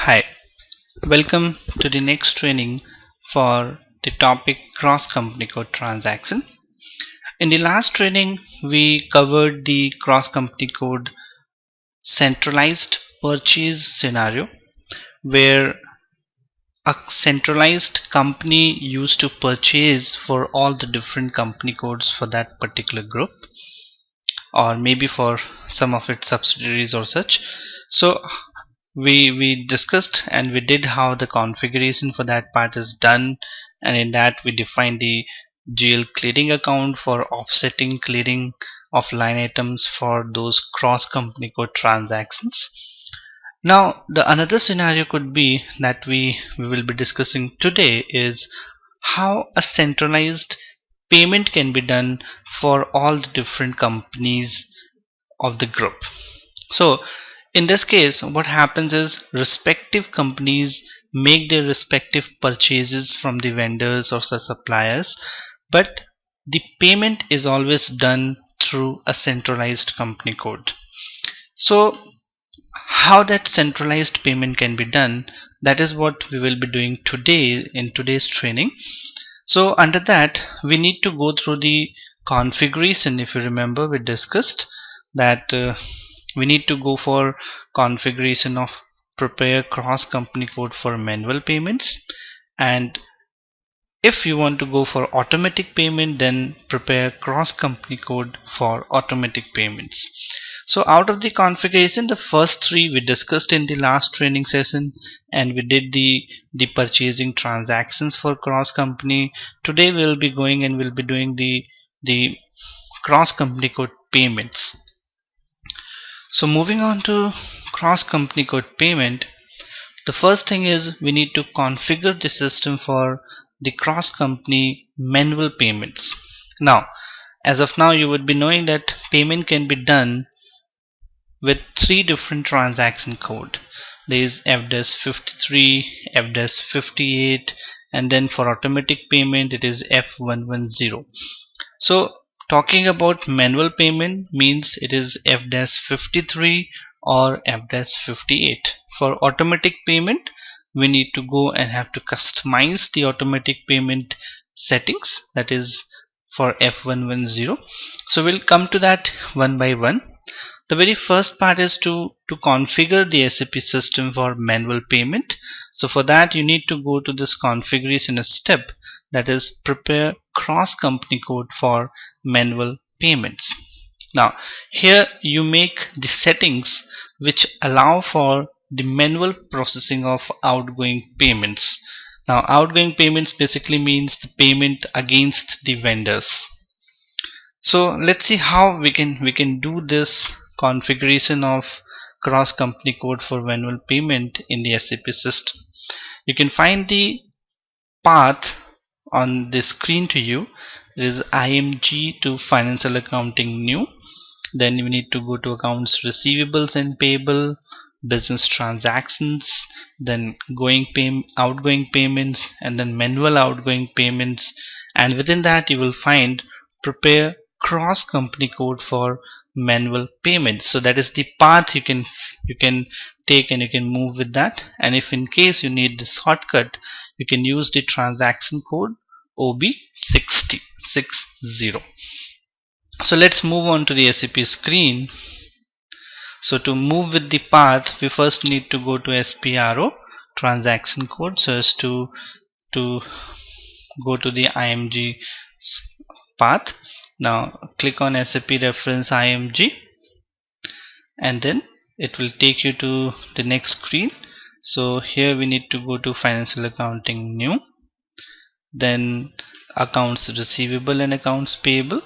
Hi, welcome to the next training for the topic cross company code transaction. In the last training, we covered the cross company code centralized purchase scenario where a centralized company used to purchase for all the different company codes for that particular group, or maybe for some of its subsidiaries or such. So we discussed and we did how the configuration for that part is done, and in that we define the GL clearing account for offsetting clearing of line items for those cross company code transactions. Now the another scenario could be that we will be discussing today is how a centralized payment can be done for all the different companies of the group. So in this case, what happens is respective companies make their respective purchases from the vendors or suppliers, but the payment is always done through a centralized company code. So how that centralized payment can be done, that is what we will be doing today in today's training. So under that, we need to go through the configuration. If you remember, we discussed that we need to go for configuration of prepare cross company code for manual payments, and if you want to go for automatic payment, then prepare cross company code for automatic payments. So out of the configuration, the first three we discussed in the last training session, and we did the purchasing transactions for cross company. Today we'll be going and we'll be doing the cross company code payments. So moving on to cross company code payment, the first thing is we need to configure the system for the cross company manual payments. Now, as of now, you would be knowing that payment can be done with three different transaction code. There is FDES53, FDES58, and then for automatic payment it is F110. So talking about manual payment means it is FDES53 or FDES58. For automatic payment, we need to go and have to customize the automatic payment settings, that is for F110. So we'll come to that one by one. The very first part is to configure the SAP system for manual payment. So for that you need to go to this configuration step, that is prepare cross company code for manual payments. Now here you make the settings which allow for the manual processing of outgoing payments. Now outgoing payments basically means the payment against the vendors. So let's see how we can do this configuration of cross company code for manual payment in the SAP system. You can find the path on the screen to you. It is IMG to financial accounting new. Then we need to go to accounts receivables and payable, business transactions, then outgoing payments, and then manual outgoing payments, and within that you will find prepare cross company code for manual payments. So that is the path you can take and you can move with that. And if in case you need the shortcut, you can use the transaction code OB60. So let's move on to the SAP screen. So to move with the path, we first need to go to SPRO transaction code. So as to go to the IMG path. Now click on SAP reference IMG, and then it will take you to the next screen. So here we need to go to financial accounting new, then accounts receivable and accounts payable,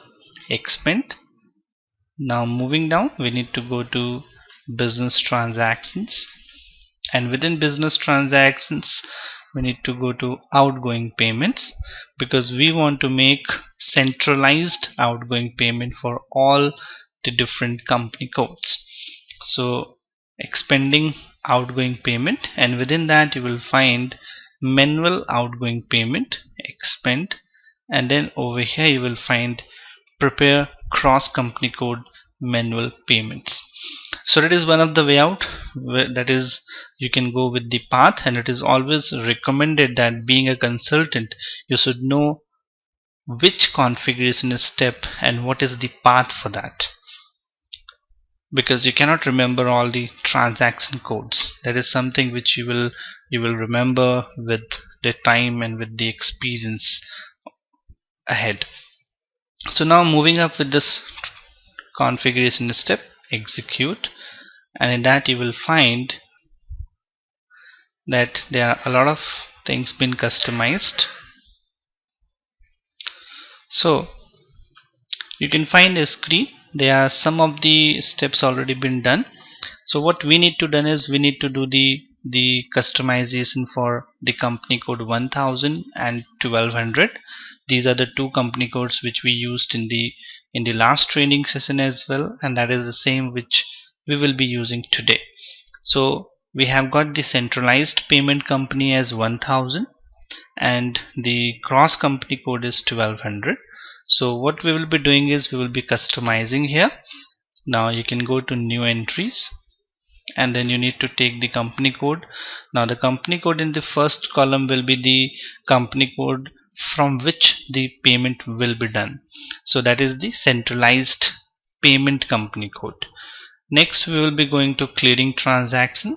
expend. Now moving down, we need to go to business transactions, and within business transactions we need to go to outgoing payments, because we want to make centralized outgoing payment for all the different company codes. So expending outgoing payment, and within that you will find manual outgoing payment, expend, and then over here you will find prepare cross company code manual payments. So that is one of the way out, that is you can go with the path, and it is always recommended that being a consultant you should know which configuration step and what is the path for that, because you cannot remember all the transaction codes. That is something which you will remember with the time and with the experience ahead. So now moving up with this configuration step, execute, and in that you will find that there are a lot of things been customized. So you can find a screen, there are some of the steps already been done. So what we need to done is we need to do the customization for the company code 1000 and 1200. These are the two company codes which we used in the last training session as well, and that is the same which we will be using today. So we have got the centralized payment company as 1000 and the cross company code is 1200. So what we will be doing is we will be customizing here. Now you can go to new entries, and then you need to take the company code. Now the company code in the first column will be the company code from which the payment will be done. So that is the centralized payment company code. Next we will be going to clearing transaction.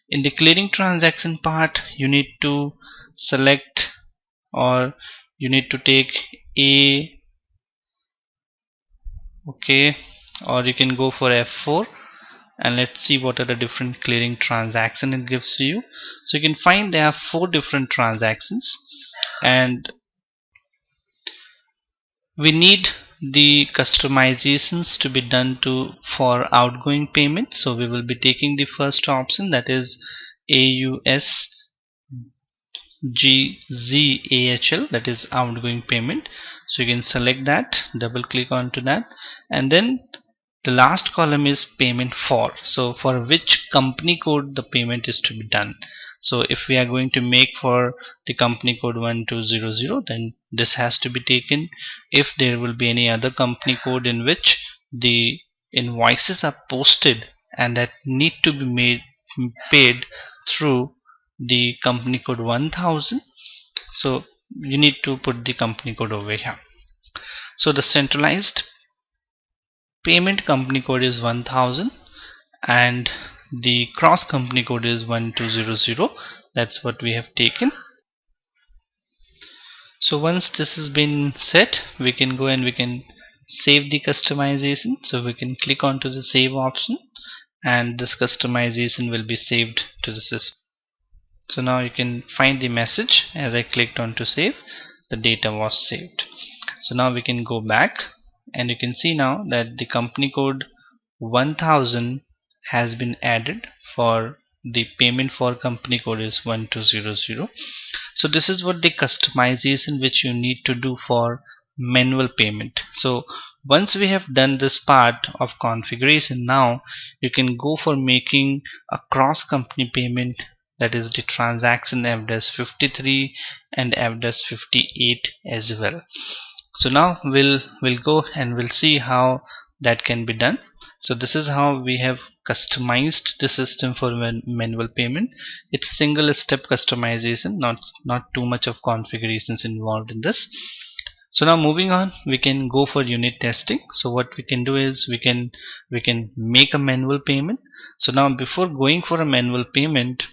In the clearing transaction part you need to select, or you need to take a, okay, or you can go for F4, and let's see what are the different clearing transaction it gives to you. So you can find there are 4 different transactions, and we need the customizations to be done to for outgoing payment. So we will be taking the first option, that is AUS GZAHL, that is outgoing payment. So you can select that, double click onto that, and then the last column is payment for, so for which company code the payment is to be done. So if we are going to make for the company code 1200, then this has to be taken. If there will be any other company code in which the invoices are posted and that need to be paid through the company code 1000, so you need to put the company code over here. So the centralized payment company code is 1000 and the cross company code is 1200. That's what we have taken. So once this has been set, we can go and we can save the customization. So we can click onto the save option, and this customization will be saved to the system. So now you can find the message, as I clicked on to save, the data was saved. So now we can go back, and you can see now that the company code 1000 has been added for the payment for company code is 1200. So this is what the customization which you need to do for manual payment. So once we have done this part of configuration, now you can go for making a cross company payment, that is the transaction F-53 and F-58 as well. So now we'll go and we'll see how that can be done. So this is how we have customized the system for manual payment. It's single step customization, not too much of configurations involved in this. So now moving on, we can go for unit testing. So what we can do is we can make a manual payment. So now before going for a manual payment,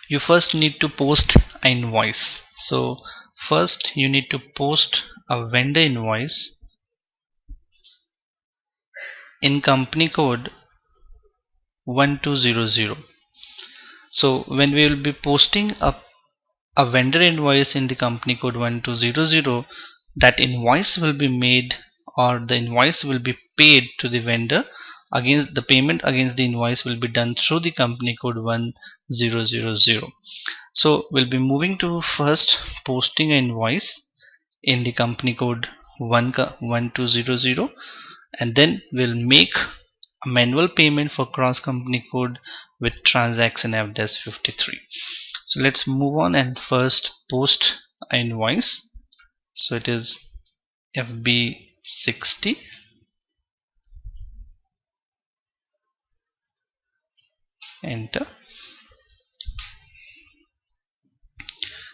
you first need to post an invoice. So first you need to post a vendor invoice in company code 1200. So when we will be posting a vendor invoice in the company code 1200, that invoice will be made, or the invoice will be paid to the vendor. Against the payment against the invoice will be done through the company code 1000. So we'll be moving to first posting an invoice in the company code 1200, and then we'll make a manual payment for cross company code with transaction F-53. So let's move on and first post an invoice. So it is FB60, enter.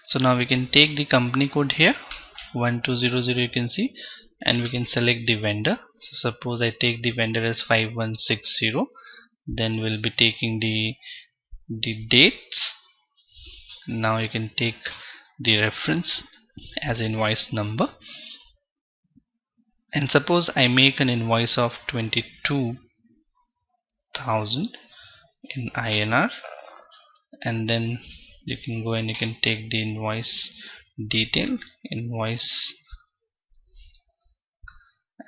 So now we can take the company code here 1200, you can see, and we can select the vendor. So suppose I take the vendor as 5160, then we'll be taking the dates. Now you can take the reference as invoice number, and suppose I make an invoice of 22,000 in INR, and then you can go and you can take the invoice detail, invoice,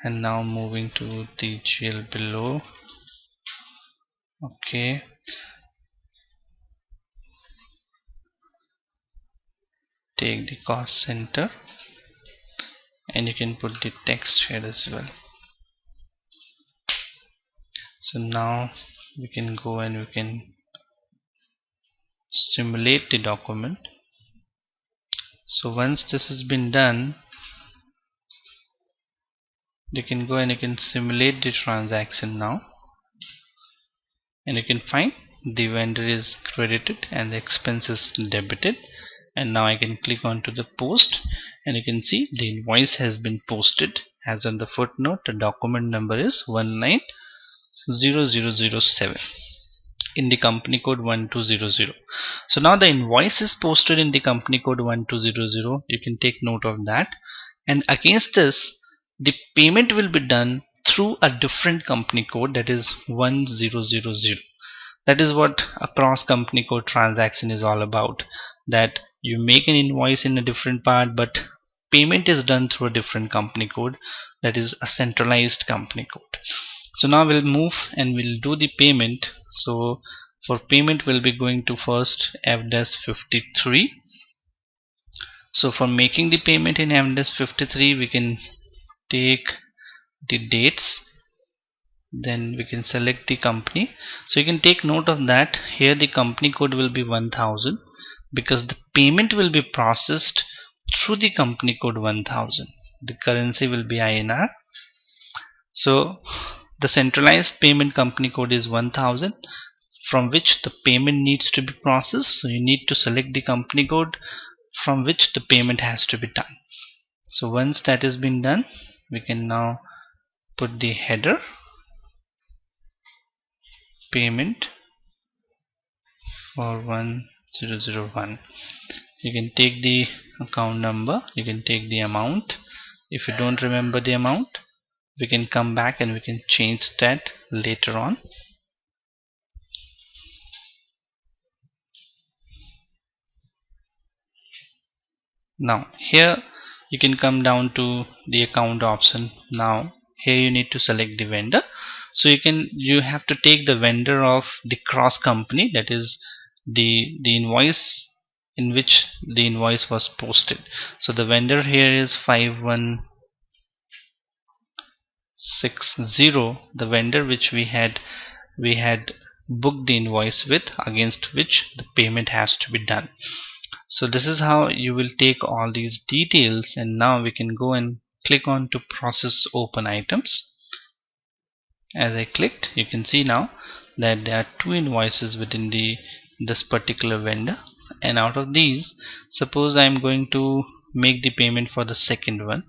and now moving to the GL below. Okay, take the cost center, and you can put the text here as well. So now we can go and we can simulate the document. So once this has been done, you can go and you can simulate the transaction now, and you can find the vendor is credited and the expense is debited. And now I can click on to the post, and you can see the invoice has been posted. As on the footnote, the document number is 190007 in the company code 1200. So now the invoice is posted in the company code 1200. You can take note of that, and against this the payment will be done through a different company code, that is 1000. That is what a cross company code transaction is all about, that you make an invoice in a different part but payment is done through a different company code, that is a centralized company code. So now we'll move and we'll do the payment. So for payment we'll be going to first F-53. So for making the payment in F-53, we can take the dates, then we can select the company. So you can take note of that here the company code will be 1000 because the payment will be processed through the company code 1000. The currency will be INR. So the centralized payment company code is 1000, from which the payment needs to be processed. So you need to select the company code from which the payment has to be done. So once that has been done, we can now put the header payment for 1001. You can take the account number, you can take the amount. If you don't remember the amount, we can come back and we can change that later on. Now here you can come down to the account option. Now here you need to select the vendor. So you have to take the vendor of the cross company, that is the invoice in which the invoice was posted. So the vendor here is 5160, the vendor which we had booked the invoice with, against which the payment has to be done. So this is how you will take all these details, and now we can go and click on to process open items. As I clicked, you can see now that there are 2 invoices within this particular vendor, and out of these, suppose I am going to make the payment for the second one.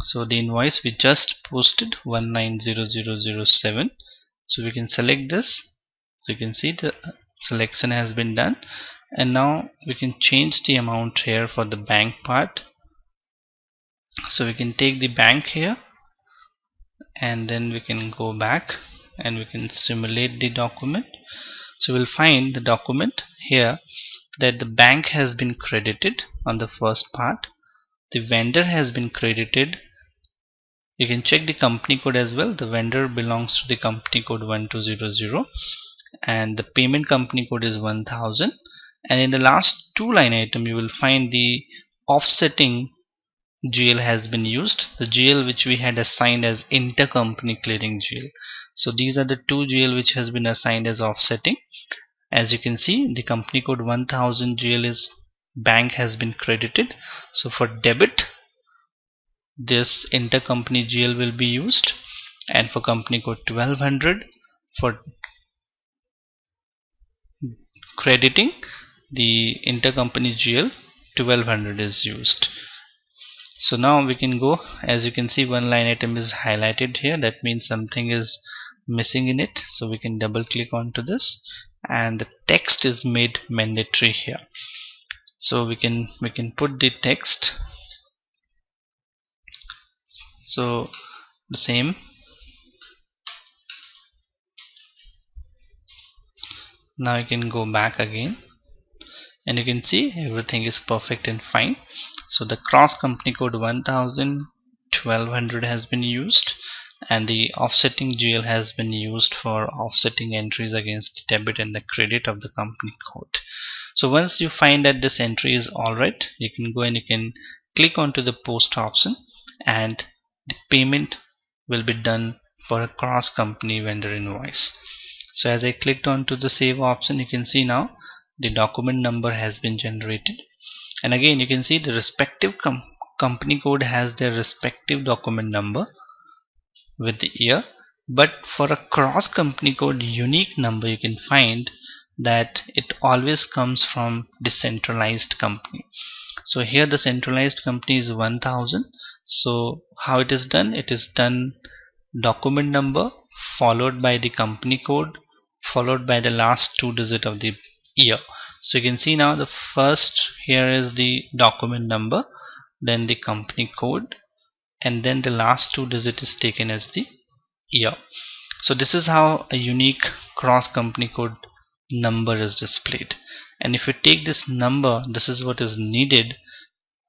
So the invoice we just posted 190007, so we can select this. So you can see the selection has been done, and now we can change the amount here for the bank part. So we can take the bank here, and then we can go back and we can simulate the document. So we'll find the document here that the bank has been credited on the first part, the vendor has been credited. You can check the company code as well. The vendor belongs to the company code 1200, and the payment company code is 1000. And in the last 2 line item, you will find the offsetting GL has been used, the GL which we had assigned as intercompany clearing GL. So these are the 2 GL which has been assigned as offsetting. As you can see, the company code 1000 GL is bank has been credited. So for debit, this intercompany GL will be used, and for company code 1200, for crediting the intercompany GL 1200 is used. So now we can go, as you can see one line item is highlighted here, that means something is missing in it. So we can double click onto this and the text is made mandatory here. So we can put the text. So the same, now you can go back again and you can see everything is perfect and fine. So the cross company code 1200 has been used and the offsetting GL has been used for offsetting entries against the debit and the credit of the company code. So once you find that this entry is alright, you can go and you can click onto the post option and the payment will be done for a cross company vendor invoice. So as I clicked onto the save option, you can see now the document number has been generated, and again you can see the respective company code has their respective document number with the year, but for a cross company code unique number you can find that it always comes from the centralized company. So here the centralized company is 1000. So how it is done? It is done document number followed by the company code followed by the last two digits of the year. So you can see now the first here is the document number, then the company code, and then the last two digits is taken as the year. So this is how a unique cross company code number is displayed, and if you take this number, this is what is needed,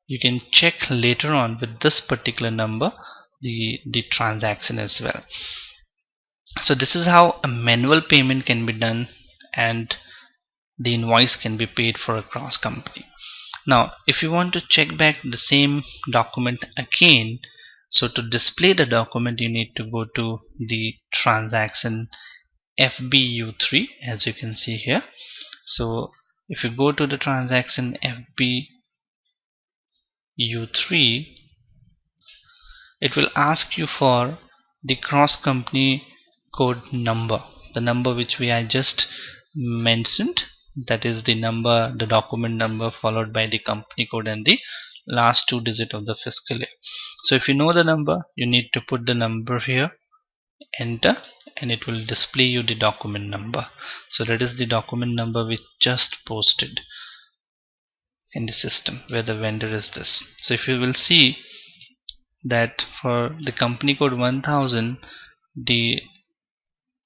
you can check later on with this particular number the transaction as well. So this is how a manual payment can be done and the invoice can be paid for a cross company. Now if you want to check back the same document again, so to display the document you need to go to the transaction FBU3, as you can see here. So if you go to the transaction FBU3, it will ask you for the cross company code number, the number which I just mentioned, that is the number, the document number followed by the company code and the last two digits of the fiscal year. So if you know the number, you need to put the number here, enter, and it will display you the document number. So that is the document number we just posted in the system where the vendor is this. So if you will see that for the company code 1000, the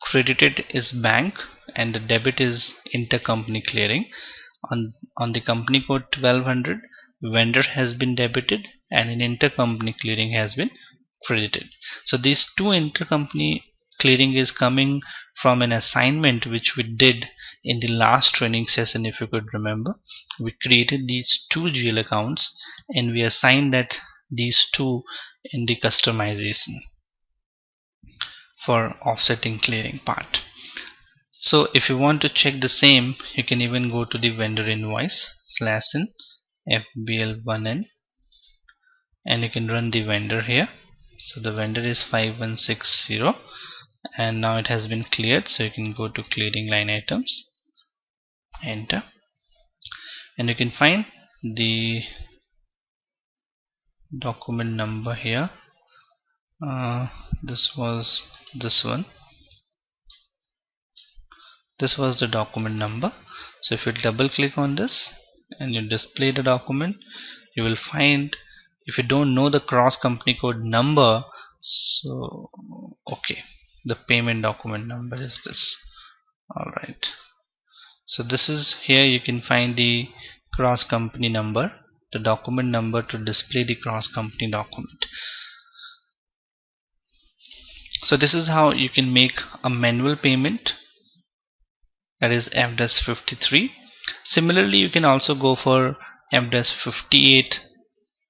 credited is bank and the debit is intercompany clearing. On the company code 1200, vendor has been debited and an intercompany clearing has been credited. So these two intercompany clearing is coming from an assignment which we did in the last training session. If you could remember, we created these two GL accounts and we assigned that these two in the customization for offsetting clearing part. So if you want to check the same, you can even go to the vendor invoice /n FBL1N and you can run the vendor here. So the vendor is 5160 and now it has been cleared. So you can go to clearing line items, enter, and you can find the document number here. This was this one. This was the document number. So if you double click on this and you display the document, you will find, if you don't know the cross company code number, so okay, the payment document number is this. Alright, so this is here you can find the cross company number, the document number to display the cross company document. So this is how you can make a manual payment, that is F-53. Similarly you can also go for F-58,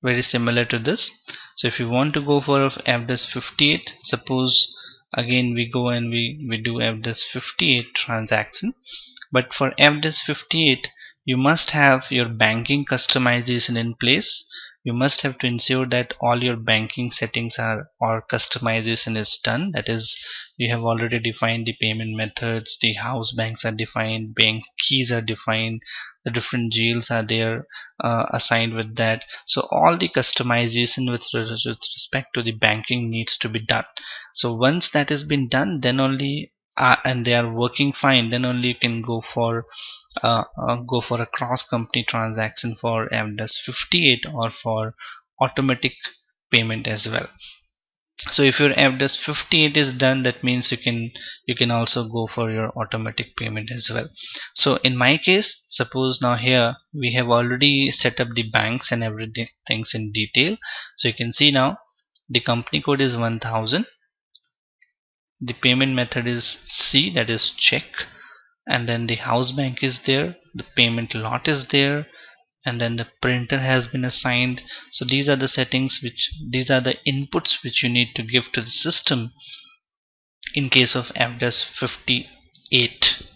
very similar to this. So if you want to go for F-58, suppose again we go and we do F-58 transaction, but for F-58 you must have your banking customization in place. you must have to ensure that all your banking settings are or customization is done. That is, you have already defined the payment methods, the house banks are defined, bank keys are defined, the different GLs are there assigned with that. So all the customization with respect to the banking needs to be done. So once that has been done, then only and they are working fine, then only you can go for a cross company transaction for MDES 58 or for automatic payment as well. So if your FDES 58 is done, that means you can also go for your automatic payment as well. So in my case, suppose now here we have already set up the banks and everything things in detail. So you can see now the company code is 1000, the payment method is C, that is check, and then the house bank is there, the payment lot is there, and then the printer has been assigned. So these are the settings these are the inputs which you need to give to the system in case of FDES 58.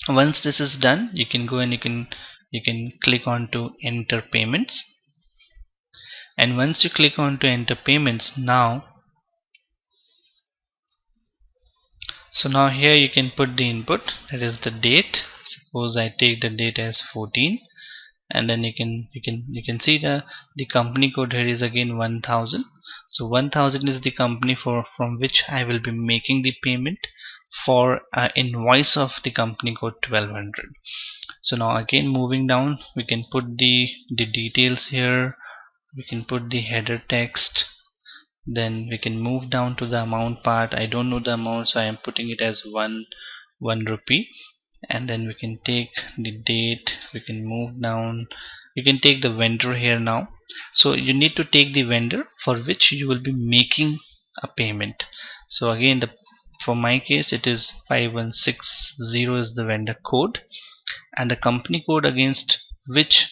Once this is done, you can go and you can click on to enter payments, and once you click on to enter payments, so now here you can put the input, that is the date. Suppose I take the date as 14, and then you can see the company code here is again 1000. So 1000 is the company from which I will be making the payment for invoice of the company code 1200. So now again moving down, we can put the details here, we can put the header text, then we can move down to the amount part. I don't know the amount, so I am putting it as 1 rupee, and then we can take the date, we can move down, you can take the vendor here now. So you need to take the vendor for which you will be making a payment. So again, for my case it is 5160 is the vendor code, and the company code against which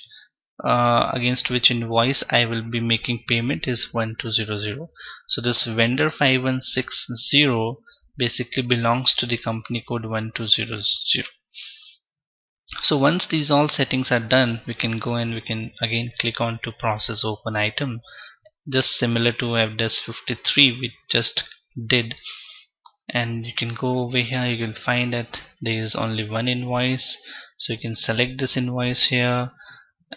invoice I will be making payment is 1200. So this vendor 5160 basically belongs to the company code 1200. So once these all settings are done, we can go and we can again click on to process open item, just similar to FDES 53 we just did. And you can go over here, you will find that there is only one invoice, so you can select this invoice here,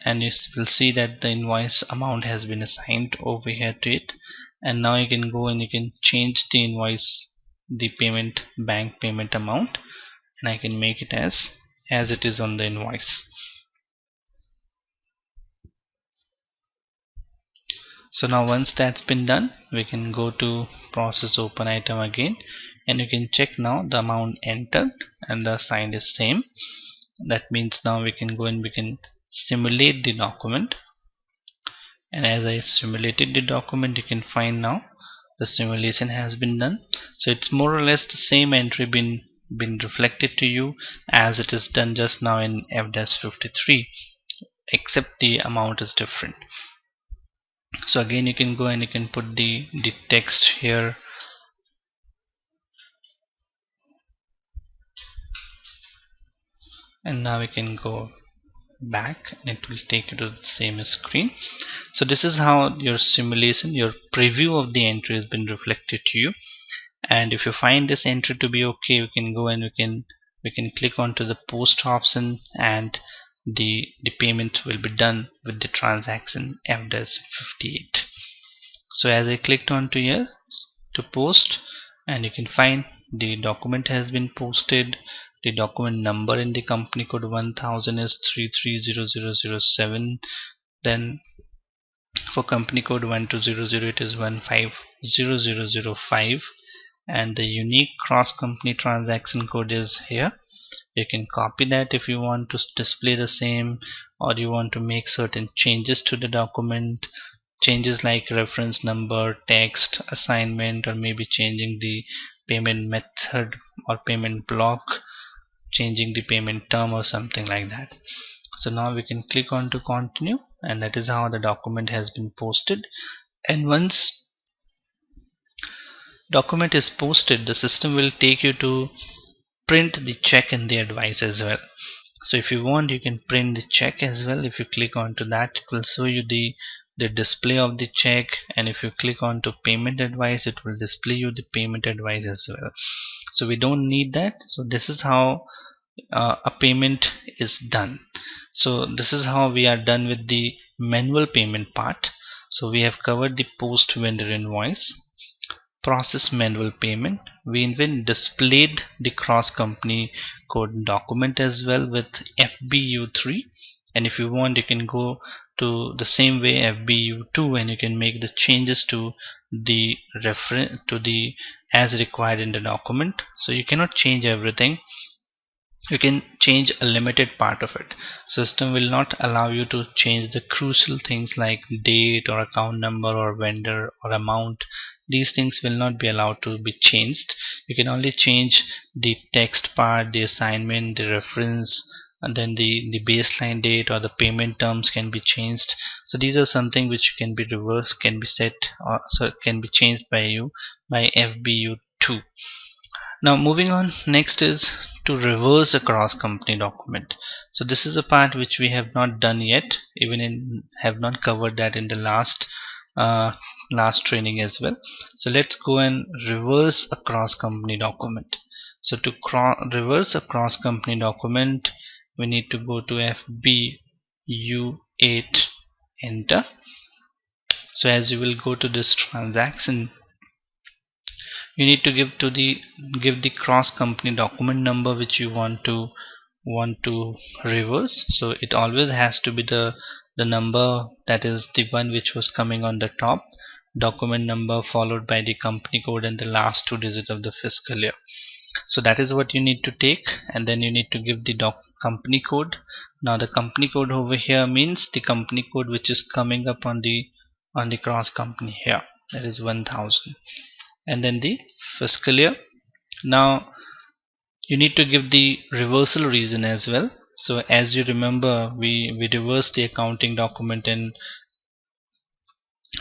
and you will see that the invoice amount has been assigned over here to it. And now you can go and you can change the invoice, the payment bank payment amount, and I can make it as it is on the invoice. So now once that's been done, we can go to process open item again, and you can check now the amount entered and the assigned is same. That means now we can go and we can simulate the document, and as I simulated the document, you can find now the simulation has been done. So it's more or less the same entry been reflected to you as it is done just now in FDES 53, except the amount is different. So again, you can go and you can put the text here, and now we can go back and it will take you to the same screen. So this is how your simulation, your preview of the entry has been reflected to you. And if you find this entry to be okay, we can go and we can click onto the post option, and the payment will be done with the transaction FDES 58. So as I clicked onto here to post, and you can find the document has been posted. The document number in the company code 1000 is 330007. Then for company code 1200 it is 150005, and the unique cross company transaction code is here. You can copy that if you want to display the same, or you want to make certain changes to the document, changes like reference number, text, assignment, or maybe changing the payment method or payment block, changing the payment term or something like that. So now we can click on to continue, and that is how the document has been posted. And once document is posted, the system will take you to print the check and the advice as well. So if you want, you can print the check as well. If you click onto that, it will show you the display of the check, and if you click onto payment advice, it will display you the payment advice as well. So we don't need that. So this is how a payment is done. So this is how we are done with the manual payment part. So we have covered the post vendor invoice, process manual payment. We even displayed the cross company code document as well with FBU3, and if you want, you can go to the same way FBU2 and you can make the changes to the reference to the as required in the document. So you cannot change everything, you can change a limited part of it. System will not allow you to change the crucial things like date or account number or vendor or amount. These things will not be allowed to be changed. You can only change the text part, the assignment, the reference, and then the baseline date or the payment terms can be changed. So these are something which can be reversed, can be set, or so can be changed by you by FBU2. Now moving on, next is to reverse a cross company document. So this is a part which we have not done yet, even in have not covered that in the uh, last training as well. So let's go and reverse a cross company document. So to reverse a cross company document, we need to go to FBU8, enter. So as you will go to this transaction, you need to give the cross company document number which you want to reverse. So it always has to be the number, that is the one which was coming on the top, document number followed by the company code and the last two digits of the fiscal year. So that is what you need to take, and then you need to give the company code. Now the company code over here means the company code which is coming up on the cross company here, that is 1000, and then the fiscal year. Now you need to give the reversal reason as well. So as you remember, we reversed the accounting document in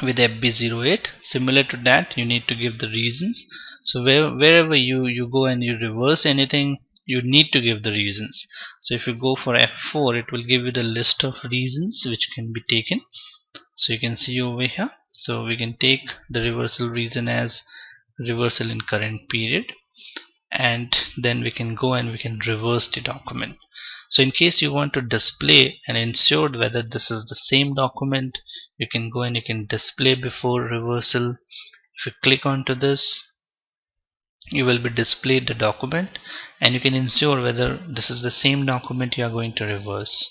with FB08. Similar to that, you need to give the reasons. So wherever you go and you reverse anything, you need to give the reasons. So if you go for F4, it will give you the list of reasons which can be taken. So you can see over here, so we can take the reversal reason as reversal in current period, and then we can go and we can reverse the document. So in case you want to display and ensure whether this is the same document, you can go and you can display before reversal. If you click onto this, you will be displayed the document, and you can ensure whether this is the same document you are going to reverse.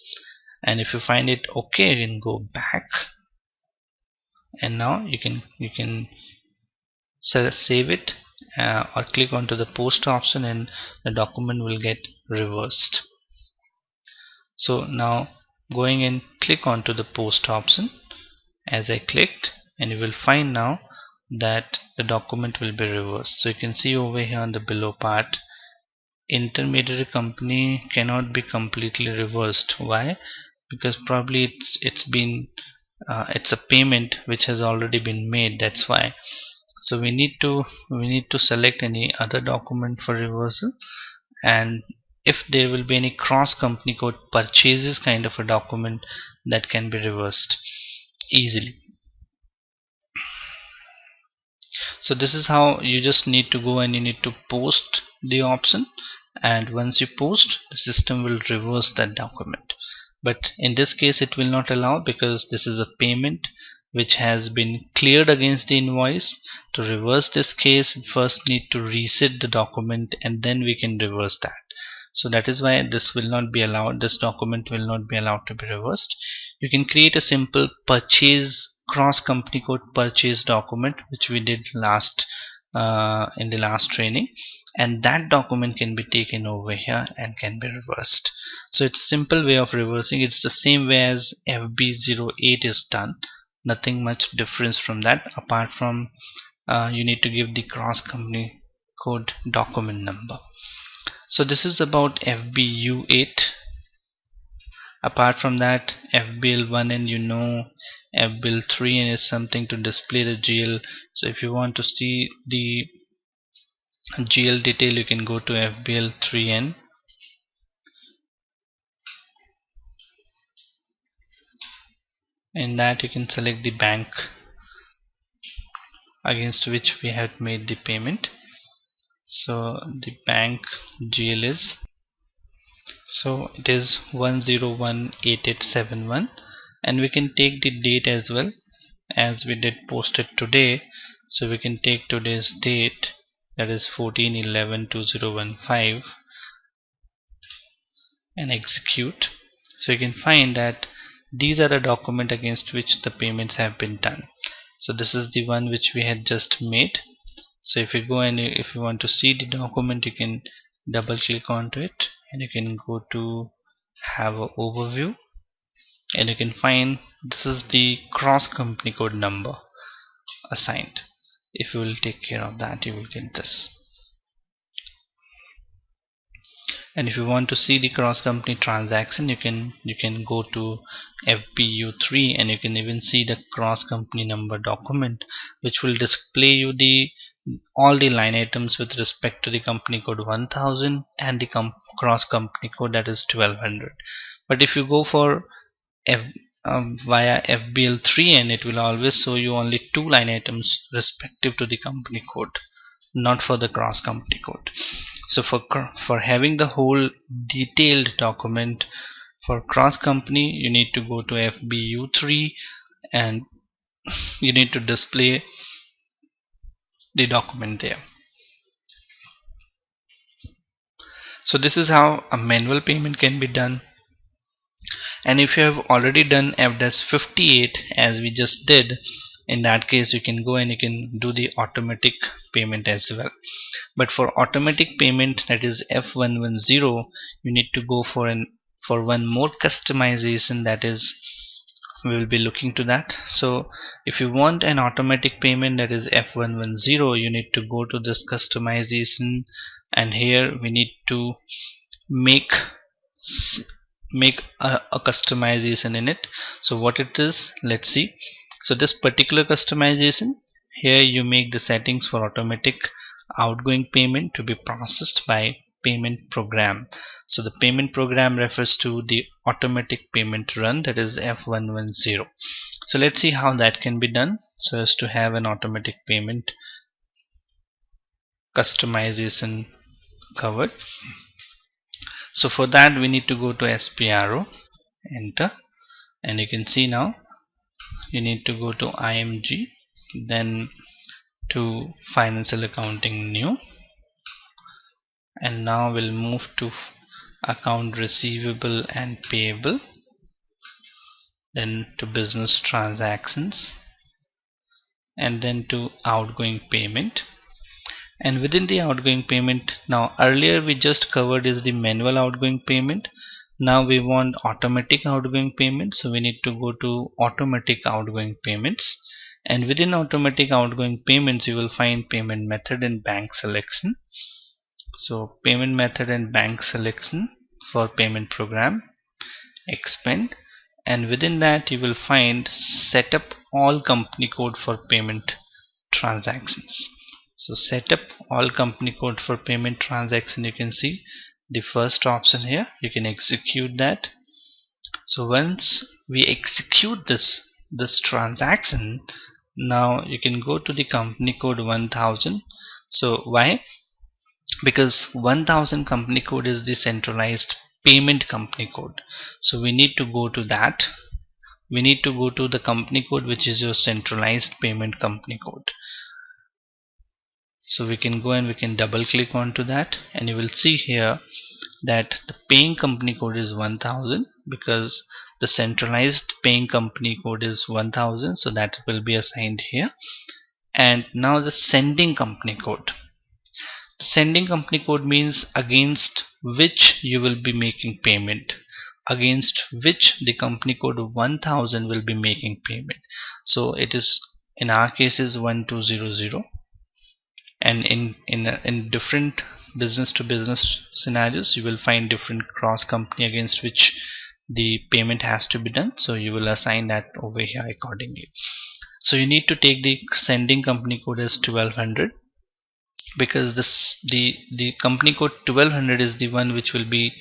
And if you find it okay, you can go back, and now you can save it, or click onto the post option, and the document will get reversed. So now going and click onto the post option, as I clicked, and you will find now that the document will be reversed. So you can see over here on the below part, intermediary company cannot be completely reversed. Why? Because probably it's been it's a payment which has already been made, that's why. So we need to select any other document for reversal, and if there will be any cross company code purchases kind of a document, that can be reversed easily. So this is how you just need to go and you need to post the option, and once you post, the system will reverse that document. But in this case it will not allow, because this is a payment which has been cleared against the invoice. To reverse this case, we first need to reset the document and then we can reverse that. So that is why this will not be allowed, this document will not be allowed to be reversed. You can create a simple purchase cross company code purchase document, which we did last in the last training, and that document can be taken over here and can be reversed. So it's a simple way of reversing. It's the same way as FB08 is done, nothing much difference from that, apart from you need to give the cross company code document number. So this is about FBU8. Apart from that, FBL1 and FBL3 is something to display the GL. So if you want to see the GL detail, you can go to FBL3N, In that you can select the bank against which we have made the payment. So the bank GL is, so it is 1018871, and we can take the date as well, as we did post it today. So we can take today's date, that is 14/11/2015, and execute. So you can find that these are the document against which the payments have been done. So this is the one which we had just made. So if you go and if you want to see the document, you can double click onto it and you can go to have an overview, and you can find this is the cross company code number assigned. If you will take care of that, you will get this. And if you want to see the cross company transaction, you can go to FBU3, and you can even see the cross company number document, which will display you the all the line items with respect to the company code 1000 and the cross company code, that is 1200. But if you go for via FBL3, and it will always show you only 2 line items respective to the company code, not for the cross company code. So for having the whole detailed document for cross company, you need to go to FBU3 and you need to display the document there. So this is how a manual payment can be done. And if you have already done FDAS58 as we just did, in that case you can go and you can do the automatic payment as well. But for automatic payment, that is F110, you need to go for one more customization, that is we will be looking to that. So if you want an automatic payment, that is F110, you need to go to this customization, and here we need to make a customization in it. So what it is, let's see. So this particular customization, here you make the settings for automatic outgoing payment to be processed by payment program. So the payment program refers to the automatic payment run, that is F110. So let's see how that can be done so as to have an automatic payment customization covered. So for that we need to go to SPRO, enter, and you can see now you need to go to IMG, then to financial accounting new, and now we'll move to account receivable and payable, then to business transactions, and then to outgoing payment. And within the outgoing payment, now earlier we just covered is the manual outgoing payment. Now we want automatic outgoing payment, so we need to go to automatic outgoing payments, and within automatic outgoing payments you will find payment method and bank selection. So payment method and bank selection for payment program, expand, and within that you will find set up all company code for payment transactions. So set up all company code for payment transaction, you can see the first option here, you can execute that. So once we execute this transaction, now you can go to the company code 1000. So why? Because 1000 company code is the centralized payment company code. So we need to go to that. We need to go to the company code which is your centralized payment company code. So we can go and we can double click onto that, and you will see here that the paying company code is 1000 because the centralized paying company code is 1000, so that will be assigned here. And now the sending company code. The sending company code means against which you will be making payment, against which the company code 1000 will be making payment. So it is, in our case, is 1200. And in different business to business scenarios, you will find different cross company against which the payment has to be done, so you will assign that over here accordingly. So you need to take the sending company code as 1200, because the company code 1200 is the one which will be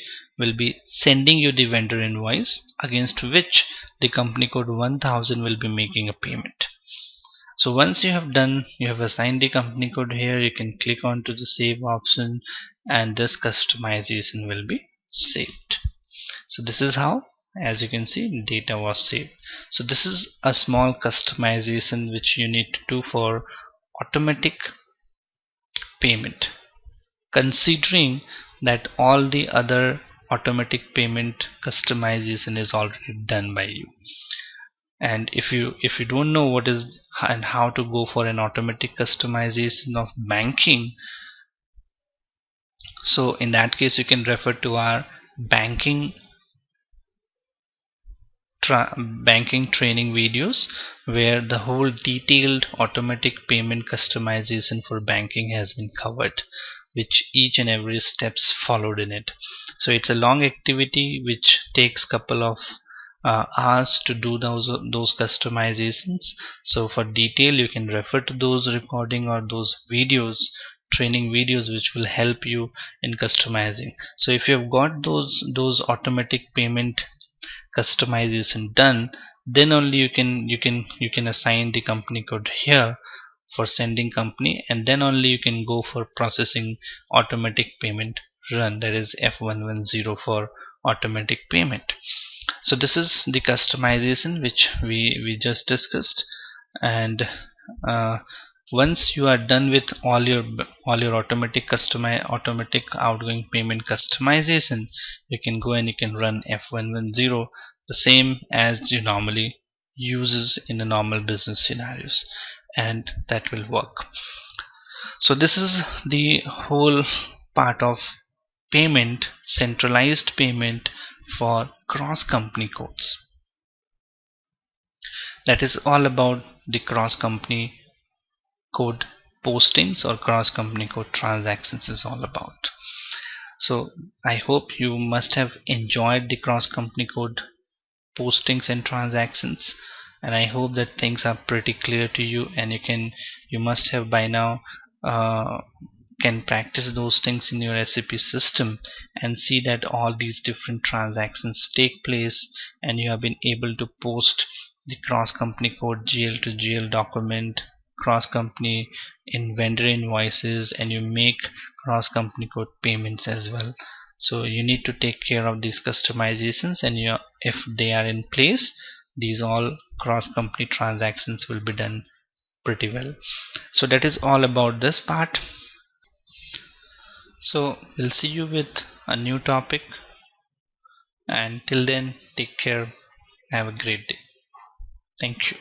sending you the vendor invoice, against which the company code 1000 will be making a payment. So once you have assigned the company code here, you can click on to the save option and this customization will be saved. So this is how, as you can see, data was saved. So this is a small customization which you need to do for automatic payment, considering that all the other automatic payment customization is already done by you. And if you don't know what is and how to go for an automatic customization of banking, so in that case you can refer to our banking training videos, where the whole detailed automatic payment customization for banking has been covered, which each and every steps followed in it. So it's a long activity which takes couple of hours to do those customizations. So for detail you can refer to those recording or those videos, training videos, which will help you in customizing. So if you have got those automatic payment customization done, then only you can assign the company code here for sending company, and then only you can go for processing automatic payment run, that is F110 for automatic payment. So this is the customization which we just discussed. And uh, once you are done with all your automatic outgoing payment customization, you can go and you can run F110, the same as you normally uses in a normal business scenarios, and that will work. So this is the whole part of payment, centralized payment for cross company codes. That is all about the cross company code postings or cross company code transactions is all about. So I hope you must have enjoyed the cross company code postings and transactions, and I hope that things are pretty clear to you, and you must have by now can practice those things in your SAP system and see that all these different transactions take place, and you have been able to post the cross company code GL to GL document, cross company in vendor invoices, and you make cross company code payments as well. So you need to take care of these customizations, and if they are in place, these all cross company transactions will be done pretty well. So that is all about this part. So we'll see you with a new topic, and till then, take care, have a great day. Thank you.